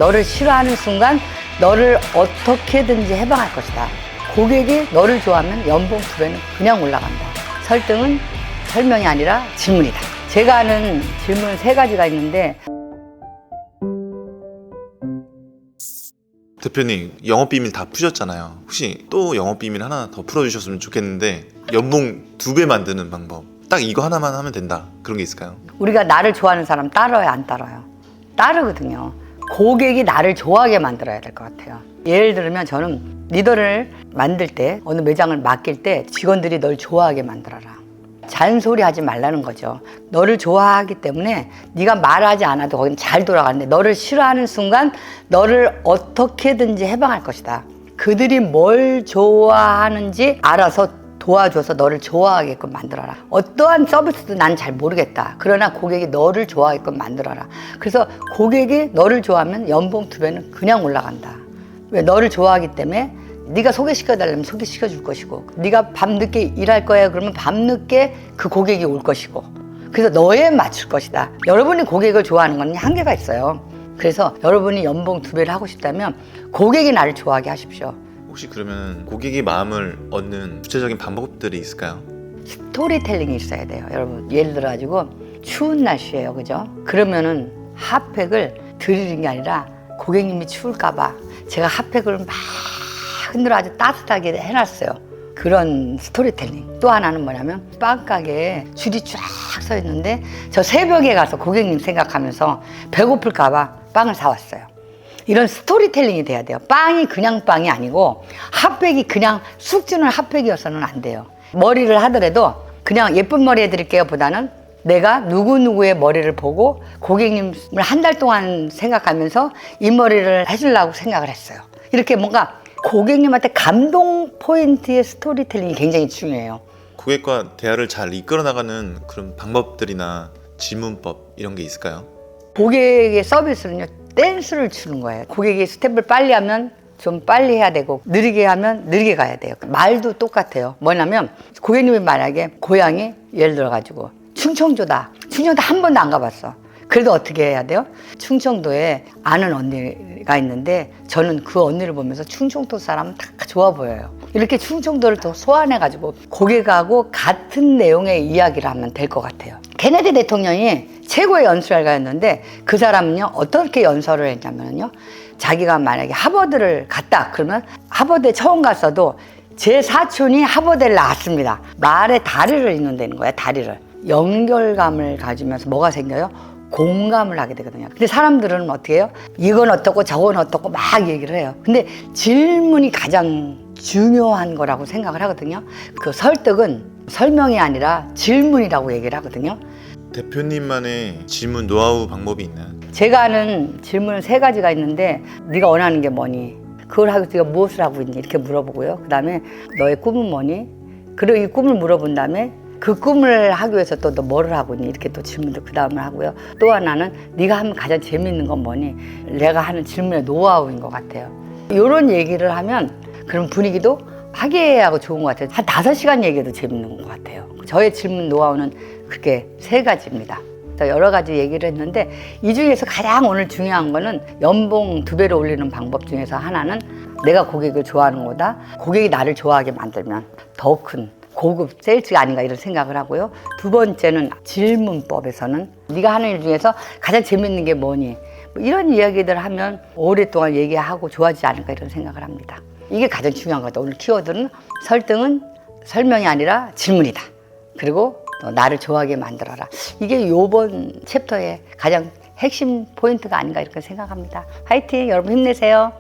너를 싫어하는 순간 너를 어떻게든지 해방할 것이다. 고객이 너를 좋아하면 연봉 2배는 그냥 올라간다. 설득은 설명이 아니라 질문이다. 제가 아는 질문 3가지가 있는데, 대표님, 영업비밀 다 푸셨잖아요. 혹시 또 영업비밀 하나 더 풀어주셨으면 좋겠는데, 연봉 2배 만드는 방법, 딱 이거 하나만 하면 된다, 그런 게 있을까요? 우리가 나를 좋아하는 사람 따라요, 안 따라요? 따르거든요. 고객이 나를 좋아하게 만들어야 될 것 같아요. 예를 들면 저는 리더를 만들 때, 어느 매장을 맡길 때 직원들이 널 좋아하게 만들어라. 잔소리 하지 말라는 거죠. 너를 좋아하기 때문에 네가 말하지 않아도 거기는 잘 돌아가는데, 너를 싫어하는 순간 너를 어떻게든지 해방할 것이다. 그들이 뭘 좋아하는지 알아서 도와줘서 너를 좋아하게끔 만들어라. 어떠한 서비스도 난 잘 모르겠다. 그러나 고객이 너를 좋아하게끔 만들어라. 그래서 고객이 너를 좋아하면 연봉 2배는 그냥 올라간다. 왜? 너를 좋아하기 때문에 네가 소개시켜달라면 소개시켜 줄 것이고, 네가 밤늦게 일할 거야 그러면 밤늦게 그 고객이 올 것이고, 그래서 너에 맞출 것이다. 여러분이 고객을 좋아하는 건 한계가 있어요. 그래서 여러분이 연봉 2배를 하고 싶다면 고객이 나를 좋아하게 하십시오. 혹시 그러면 고객의 마음을 얻는 구체적인 방법들이 있을까요? 스토리텔링이 있어야 돼요. 여러분, 예를 들어 가지고 추운 날씨예요, 그죠? 그러면은 핫팩을 드리는 게 아니라 고객님이 추울까 봐 제가 핫팩을 막 흔들어 아주 따뜻하게 해놨어요. 그런 스토리텔링. 또 하나는 뭐냐면, 빵가게에 줄이 쫙 서 있는데 저 새벽에 가서 고객님 생각하면서 배고플까 봐 빵을 사왔어요. 이런 스토리텔링이 돼야 돼요. 빵이 그냥 빵이 아니고 핫팩이 그냥 쑥 주는 핫팩이어서는 안 돼요. 머리를 하더라도 그냥 예쁜 머리 해드릴게요 보다는 내가 누구누구의 머리를 보고 고객님을 한 달 동안 생각하면서 이 머리를 해주려고 생각을 했어요. 이렇게 뭔가 고객님한테 감동 포인트의 스토리텔링이 굉장히 중요해요. 고객과 대화를 잘 이끌어 나가는 그런 방법들이나 질문법 이런 게 있을까요? 고객의 서비스는요, 댄스를 추는 거예요. 고객이 스텝을 빨리 하면 좀 빨리 해야 되고, 느리게 하면 느리게 가야 돼요. 말도 똑같아요. 뭐냐면, 고객님이 만약에 고향이 예를 들어가지고 충청도다. 충청도 한 번도 안 가봤어. 그래도 어떻게 해야 돼요? 충청도에 아는 언니가 있는데 저는 그 언니를 보면서 충청도 사람은 다 좋아 보여요. 이렇게 충청도를 더 소환해가지고 고객하고 같은 내용의 이야기를 하면 될 것 같아요. 케네디 대통령이 최고의 연설가였는데 그 사람은요, 어떻게 연설을 했냐면요, 자기가 만약에 하버드를 갔다 그러면, 하버드에 처음 갔어도 제 사촌이 하버드를 나왔습니다. 말에 다리를 잇는다는 거야. 다리를. 연결감을 가지면서 뭐가 생겨요? 공감을 하게 되거든요. 근데 사람들은 어떻게 해요? 이건 어떻고 저건 어떻고 막 얘기를 해요. 근데 질문이 가장 중요한 거라고 생각을 하거든요. 그 설득은 설명이 아니라 질문이라고 얘기를 하거든요. 대표님만의 질문 노하우 방법이 있나요? 제가 아는 질문은 3가지가 있는데, 네가 원하는 게 뭐니? 그걸 하고 네가 무엇을 하고 있니? 이렇게 물어보고요. 그 다음에 너의 꿈은 뭐니? 그리고 이 꿈을 물어본 다음에 그 꿈을 하기 위해서 또 너 뭐를 하고 있니? 이렇게 또 질문도 그 다음을 하고요. 또 하나는 네가 하면 가장 재미있는 건 뭐니? 내가 하는 질문의 노하우인 것 같아요. 이런 얘기를 하면 그런 분위기도 화기애애하고 좋은 것 같아요. 한 5시간 얘기해도 재밌는 것 같아요. 저의 질문 노하우는 그게 3가지입니다. 여러 가지 얘기를 했는데, 이 중에서 가장 오늘 중요한 거는 연봉 2배로 올리는 방법 중에서 하나는 내가 고객을 좋아하는 거다. 고객이 나를 좋아하게 만들면 더 큰 고급 세일즈가 아닌가 이런 생각을 하고요. 2번째는 질문법에서는 네가 하는 일 중에서 가장 재밌는 게 뭐니? 뭐 이런 이야기들 하면 오랫동안 얘기하고 좋아지지 않을까 이런 생각을 합니다. 이게 가장 중요한 거다. 오늘 키워드는 설득은 설명이 아니라 질문이다. 그리고 나를 좋아하게 만들어라. 이게 이번 챕터의 가장 핵심 포인트가 아닌가 이렇게 생각합니다. 화이팅! 여러분 힘내세요.